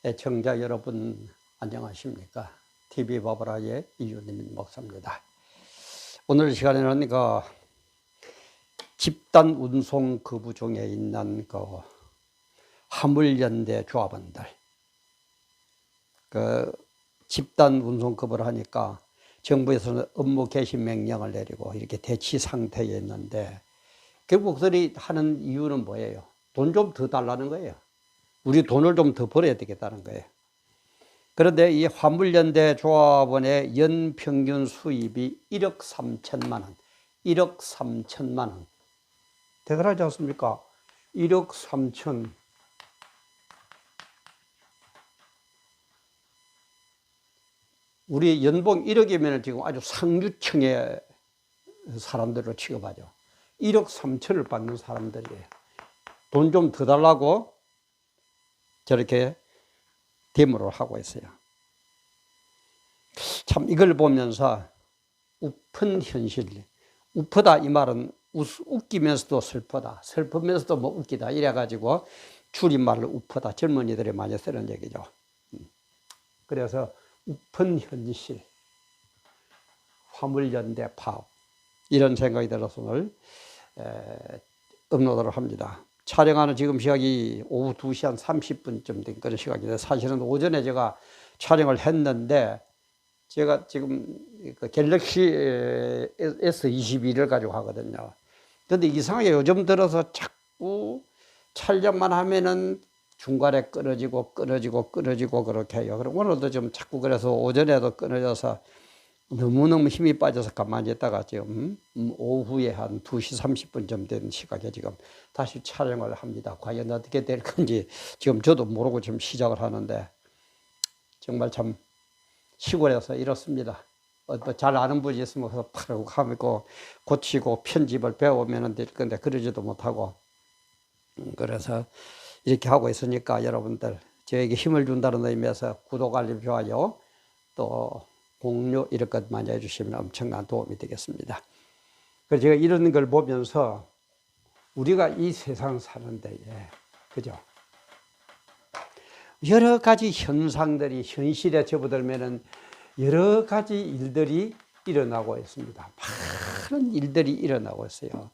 애청자 여러분 안녕하십니까? TV 바브라의 이윤임 목사입니다. 오늘 시간에는 집단 운송 거부 중에 있는 화물연대 조합원들, 집단 운송 거부를 하니까 정부에서는 업무 개시 명령을 내리고 이렇게 대치 상태에 있는데, 결국 그들이 하는 이유는 뭐예요? 돈 좀 더 달라는 거예요. 우리 돈을 좀 더 벌어야 되겠다는 거예요. 그런데 이 화물연대 조합원의 연평균 수입이 1억 3천만 원, 1억 3천만 원. 대단하지 않습니까? 1억 3천. 우리 연봉 1억이면 지금 아주 상류층의 사람들을 취급하죠. 1억 3천을 받는 사람들이에요. 돈 좀 더 달라고 저렇게 데모를 하고 있어요. 참 이걸 보면서 우픈 현실, 우프다 이 말은 웃기면서도 슬프다, 슬프면서도 뭐 웃기다 이래가지고 줄임말로 우프다, 젊은이들이 많이 쓰는 얘기죠. 그래서 우픈 현실, 화물연대 파업, 이런 생각이 들어서 오늘 업로드를 합니다. 촬영하는 지금 시각이 오후 2시 한 30분쯤 된 그런 시각인데, 사실은 오전에 제가 촬영을 했는데, 제가 지금 갤럭시 S22를 가지고 하거든요. 근데 이상하게 요즘 들어서 자꾸 촬영만 하면은 중간에 끊어지고 그렇게 해요. 그리고 오늘도 좀 자꾸 그래서 오전에도 끊어져서 너무너무 힘이 빠져서 가만히 있다가 지금 오후에 한 2시 30분쯤 된 시각에 지금 다시 촬영을 합니다. 과연 어떻게 될 건지 지금 저도 모르고 지금 시작을 하는데, 정말 참 시골에서 이렇습니다. 잘 아는 분이 있으면 그래서 바로 하고 고치고 편집을 배우면 될 건데 그러지도 못하고, 그래서 이렇게 하고 있으니까 여러분들 저에게 힘을 준다는 의미에서 구독, 알림, 좋아요, 또 공유 이런 것 많이 해주시면 엄청난 도움이 되겠습니다. 그래서 제가 이런 걸 보면서 우리가 이 세상 사는 데에, 그죠? 여러 가지 현상들이 현실에 접어들면은 여러 가지 일들이 일어나고 있습니다. 많은 일들이 일어나고 있어요.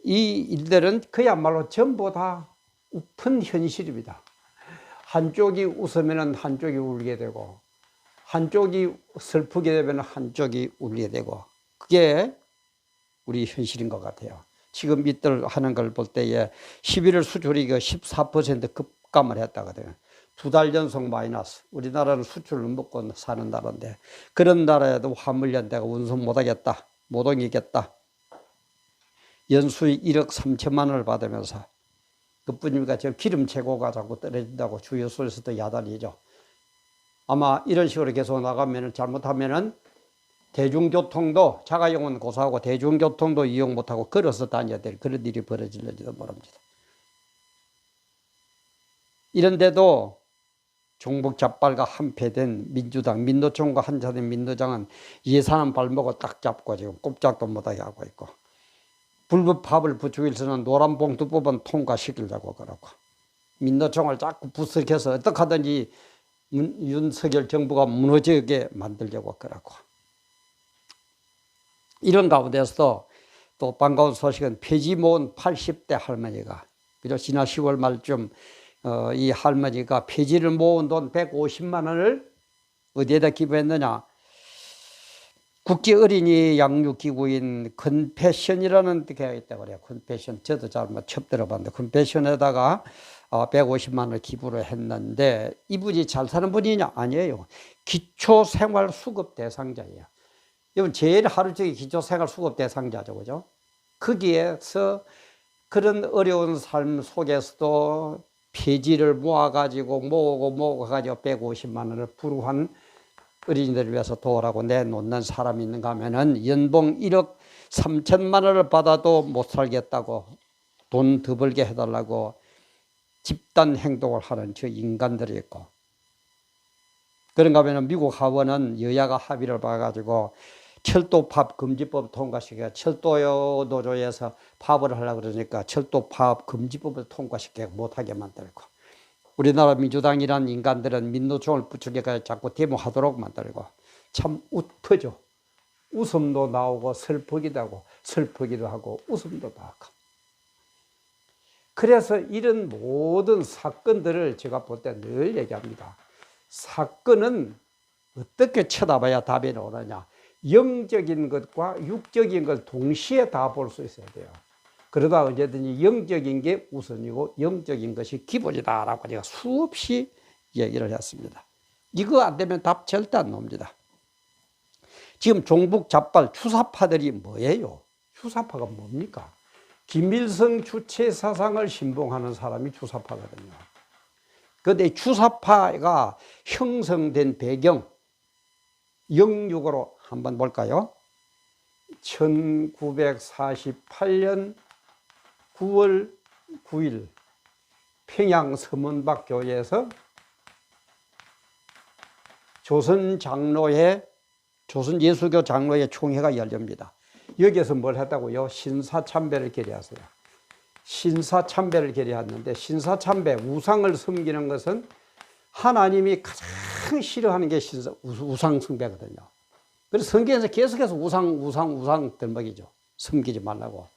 이 일들은 그야말로 전부 다 우픈 현실입니다. 한쪽이 웃으면 한쪽이 울게 되고, 한쪽이 슬프게 되면 한쪽이 울게 되고, 그게 우리 현실인 것 같아요. 지금 이들 하는 걸 볼 때에 11월 수출이 14% 급감을 했다거든요. 2달 연속 마이너스. 우리나라는 수출을 먹고 사는 나라인데, 그런 나라에도 화물연대가 운송 못하겠다, 못 옮기겠다, 연수익 1억 3천만 원을 받으면서, 그뿐입니까? 저 기름 재고가 자꾸 떨어진다고 주유소에서도 야단이죠. 아마 이런 식으로 계속 나가면, 잘못하면은 대중교통도, 자가용은 고사하고 대중교통도 이용 못하고 걸어서 다녀야 될 그런 일이 벌어질지도 모릅니다. 이런데도 종북 잡발과 한패된 민주당, 민노총과 한자된 민노장은 예산안 발목을 딱 잡고 지금 꼼짝도 못하게 하고 있고, 불법 파업을 부추기서는 노란봉투법은 통과시키려고 그러고, 민노총을 자꾸 부스럭해서 어떻게 하든지 윤석열 정부가 무너지게 만들려고 그러고, 이런 가운데서 또 반가운 소식은 폐지 모은 80대 할머니가, 그죠? 지난 10월 말쯤 이 할머니가 폐지를 모은 돈 150만 원을 어디에다 기부했느냐? 국제 어린이 양육기구인 컨패션이라는 데가 있다고 그래요. 컨패션. 저도 잘 처음 들어봤는데, 컨패션에다가 150만 원을 기부를 했는데, 이분이 잘 사는 분이냐? 아니에요. 기초생활수급 대상자예요. 이건 제일 하루적인 기초생활수급 대상자죠. 그죠? 거기에서 그런 어려운 삶 속에서도 폐지를 모아가지고 모으고 150만 원을 불우한 어린이들을 위해서 도우라고 내놓는 사람이 있는가 하면은, 연봉 1억 3천만 원을 받아도 못 살겠다고 돈 더 벌게 해달라고 집단 행동을 하는 저 인간들이 있고, 그런가 하면은 미국 하원은 여야가 합의를 봐가지고 철도 파업 금지법 통과시켜, 철도 노조에서 파업을 하려고 그러니까 철도 파업 금지법을 통과시켜 못하게 만들고, 우리나라 민주당이란 인간들은 민노총을 부추겨서 자꾸 데모하도록 만들고 참 웃프죠. 웃음도 나오고 슬프기도 하고 슬프기도 하고 웃음도 나오고. 그래서 이런 모든 사건들을 제가 볼 때 늘 얘기합니다. 사건은 어떻게 쳐다봐야 답이 나오느냐. 영적인 것과 육적인 걸 동시에 다 볼 수 있어야 돼요. 그러다 언제든지 영적인 게 우선이고 영적인 것이 기본이다라고 제가 수없이 얘기를 했습니다. 이거 안 되면 답 절대 안 나옵니다. 지금 종북 잡발 추사파들이 뭐예요? 추사파가 뭡니까? 김일성 주체 사상을 신봉하는 사람이 추사파거든요. 그런데 추사파가 형성된 배경, 영육으로 한번 볼까요? 1948년 9월 9일 평양 서문박 교회에서 조선예수교 장로회 총회가 열립니다. 여기에서 뭘 했다고요? 신사참배를 결의하세요. 신사참배를 결의했는데 신사참배, 우상을 섬기는 것은 하나님이 가장 싫어하는 게 우상숭배거든요. 그래서 성경에서 계속해서 우상 들먹이죠. 섬기지 말라고.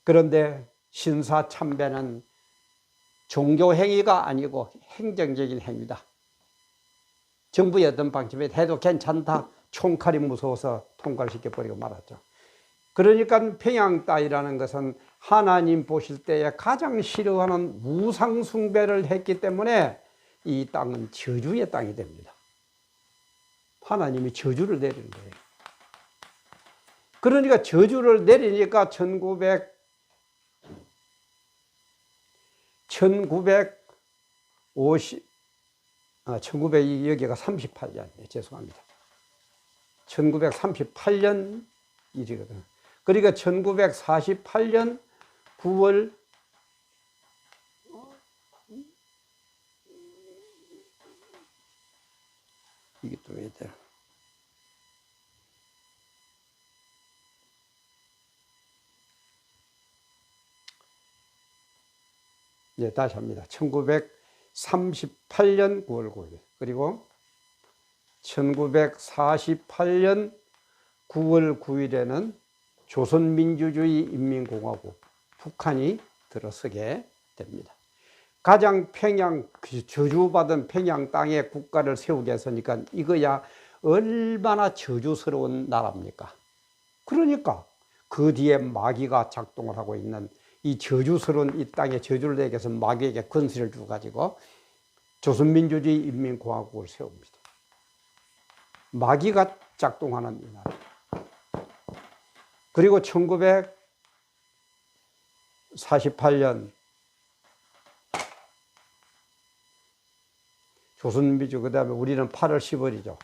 그런데 신사참배는 종교행위가 아니고 행정적인 행위다. 정부의 어떤 방침에 해도 괜찮다. 총칼이 무서워서 통과를 시켜버리고 말았죠. 그러니까 평양 땅이라는 것은 하나님 보실 때에 가장 싫어하는 우상숭배를 했기 때문에 이 땅은 저주의 땅이 됩니다. 하나님이 저주를 내리는 거예요. 그러니까 저주를 내리니까 1900 여기가 38년이에요. 죄송합니다. 1938년 일이거든요. 그러니까 1948년 9월 이게 또 왜 돼요? 네, 다시 합니다. 1938년 9월 9일 그리고 1948년 9월 9일에는 조선민주주의 인민공화국 북한이 들어서게 됩니다. 가장 저주받은 평양 땅에 국가를 세우게 했으니까 이거야 얼마나 저주스러운 나라입니까? 그러니까 그 뒤에 마귀가 작동을 하고 있는 이 저주스러운 이 땅에 저주를 내게 해서 마귀에게 권세를 주가지고 조선민주주의 인민공화국을 세웁니다. 마귀가 작동하는 이 나라. 그리고 1948년 조선민주, 그 다음에 우리는 8월 10월이죠.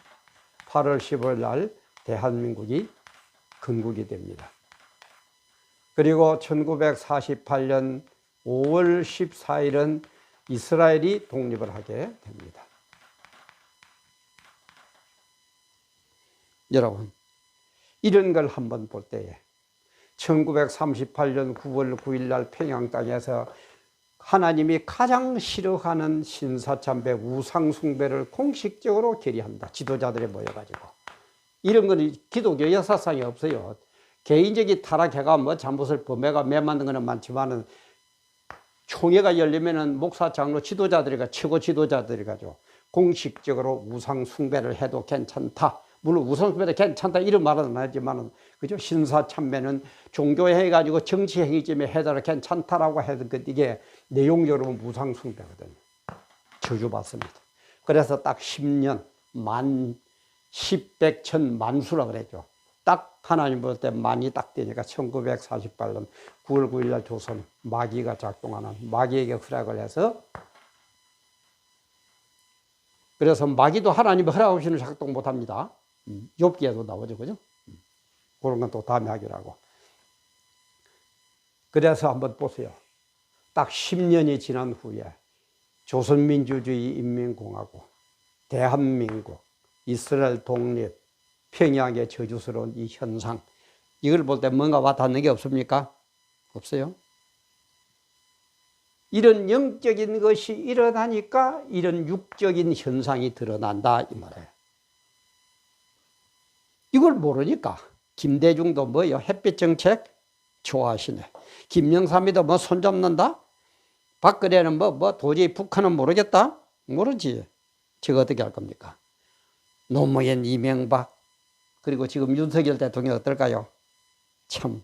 8월 10월 날 대한민국이 건국이 됩니다. 그리고 1948년 5월 14일은 이스라엘이 독립을 하게 됩니다. 여러분, 이런 걸 한번 볼 때에 1938년 9월 9일 날 평양 땅에서 하나님이 가장 싫어하는 신사참배, 우상숭배를 공식적으로 결의한다. 지도자들이 모여가지고. 이런 건 기독교 역사상에 없어요. 개인적인 타락해가 뭐 잘못을 범해가 매만든 거는 많지만은 총회가 열리면은 목사, 장로, 지도자들이가 최고 지도자들이 가지고 공식적으로 우상숭배를 해도 괜찮다. 물론 우상숭배도 괜찮다 이런 말은 안 하지만은 그죠? 신사참배는 종교행위 가지고 정치행위쯤에 해도 괜찮다라고 해도 이게 내용적으로 우상숭배거든요. 저주받습니다. 그래서 딱 10년 만 10백천 만수라 그랬죠. 딱 하나님 볼 때 만이 딱 되니까 1948년 9월 9일 날 조선 마귀가 작동하는 마귀에게 허락을 해서 그래서 마귀도 하나님의 허락 없이는 작동 못합니다. 욥기에도 나오죠, 그죠? 그런 건 또 다음에 하기로 하고. 그래서 한번 보세요. 딱 10년이 지난 후에 조선민주주의 인민공화국, 대한민국, 이스라엘 독립, 평양의 저주스러운 이 현상, 이걸 볼 때 뭔가 와닿는 게 없습니까? 없어요? 이런 영적인 것이 일어나니까 이런 육적인 현상이 드러난다 이 말이에요. 이걸 모르니까 김대중도 뭐요? 햇빛 정책 좋아하시네. 김영삼이도 뭐 손잡는다? 박근혜는 뭐 도저히 북한은 모르겠다? 모르지. 제가 어떻게 할 겁니까? 노무현, 이명박, 그리고 지금 윤석열 대통령 어떨까요? 참.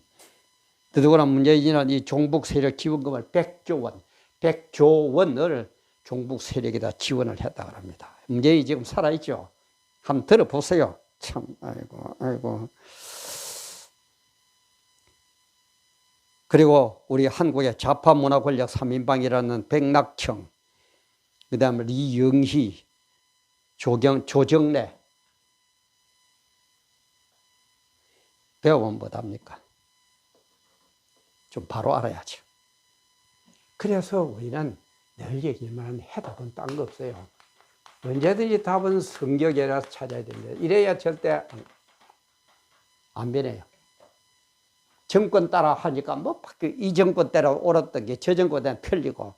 더더구나 문재인은 이 종북 세력 지원금을 100조 원을 종북 세력에다 지원을 했다고 합니다. 문재인이 지금 살아있죠? 한번 들어보세요. 참, 아이고. 그리고 우리 한국의 좌파 문화 권력 3인방이라는 백낙청, 그 다음에 이영희, 조정래, 배우면 뭐답니까? 좀 바로 알아야죠. 그래서 우리는 늘 얘기만 해답은 딴 거 없어요. 언제든지 답은 성경에라서 찾아야 됩니다. 이래야 절대 안 변해요. 정권 따라 하니까 뭐 이 정권 따라 옳았던 게 저 정권 따라 틀리고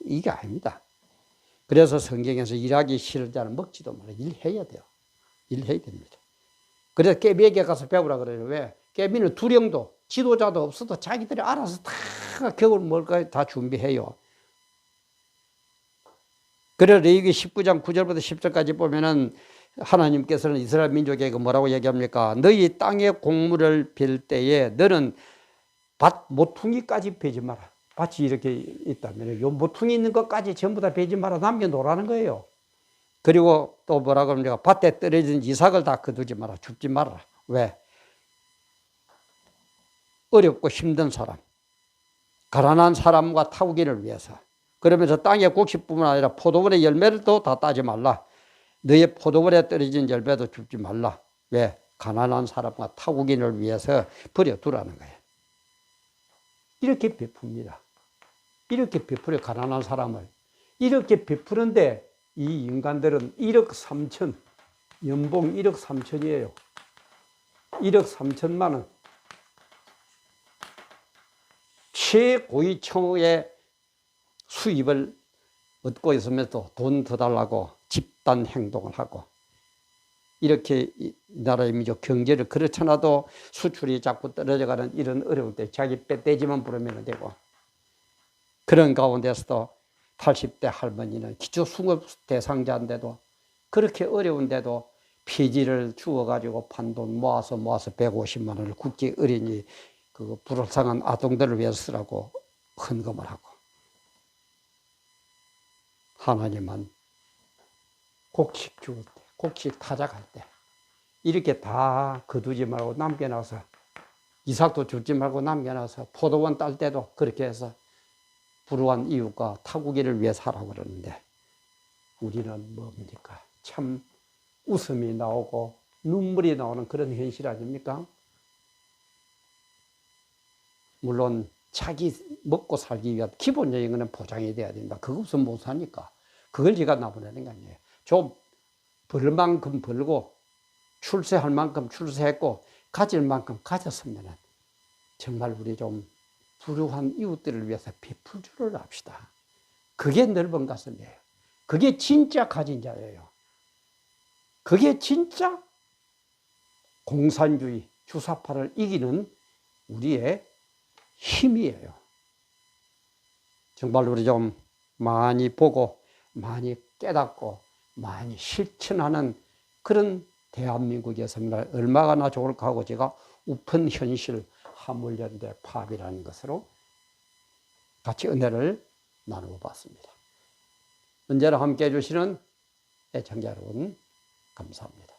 이게 아닙니다. 그래서 성경에서 일하기 싫은 자는 먹지도 말아. 일해야 돼요. 일해야 됩니다. 그래서 깨비에게 가서 배우라 그래요. 왜? 깨비는 두령도 지도자도 없어도 자기들이 알아서 다 겨울 뭘까 다 준비해요. 그래서 레위기 19장 9절부터 10절까지 보면은 하나님께서는 이스라엘 민족에게 뭐라고 얘기합니까? 너희 땅의 곡물을 빌 때에 너는 밭 모퉁이까지 베지 마라. 밭이 이렇게 있다면 요 모퉁이 있는 것까지 전부 다 베지 마라. 남겨놓으라는 거예요. 그리고 또 뭐라고 합니까? 밭에 떨어진 이삭을 다 거두지 마라. 줍지 마라. 왜? 어렵고 힘든 사람, 가난한 사람과 타우기를 위해서. 그러면서 땅의 곡식뿐만 아니라 포도원의 열매를도 다 따지 말라. 너의 포도원에 떨어진 열매도 줍지 말라. 왜? 가난한 사람과 타국인을 위해서 버려두라는 거예요. 이렇게 베풉니다. 이렇게 베풀어 가난한 사람을. 이렇게 베푸는데 이 인간들은 1억 3천, 연봉 1억 3천이에요. 1억 3천만 원. 최고위층의 수입을 얻고 있으면서 돈 더 달라고 집단 행동을 하고 이렇게 이 나라의 민족 경제를 그렇잖아도 수출이 자꾸 떨어져가는 이런 어려울 때 자기 떼지만 부르면 되고 그런 가운데서도 80대 할머니는 기초수급 대상자인데도 그렇게 어려운데도 폐지를 주어가지고 판돈 모아서 150만 원을 국제 어린이 그 불쌍한 아동들을 위해서 쓰라고 헌금을 하고 하나님은 곡식 주을 때, 곡식 타작할 때 이렇게 다 거두지 말고 남겨놔서 이삭도 주지 말고 남겨놔서 포도원 딸 때도 그렇게 해서 불우한 이웃과 타국인을 위해서 하라고 그러는데 우리는 뭡니까? 참 웃음이 나오고 눈물이 나오는 그런 현실 아닙니까? 물론 자기 먹고 살기 위한 기본적인 것은 보장이 돼야 된다. 그거 없으면 못 사니까. 그걸 제가 나보내는 거 아니에요. 좀 벌 만큼 벌고 출세할 만큼 출세했고 가질 만큼 가졌으면 정말 우리 좀 불우한 이웃들을 위해서 베풀 줄을 압시다. 그게 넓은 가슴이에요. 그게 진짜 가진 자예요. 그게 진짜 공산주의, 주사파를 이기는 우리의 힘이에요. 정말 우리 좀 많이 보고 많이 깨닫고 많이 실천하는 그런 대한민국이었으면 얼마나 좋을까 하고 제가 우픈 현실 화물연대 파업이라는 것으로 같이 은혜를 나누어 봤습니다. 언제나 함께 해주시는 애청자 여러분 감사합니다.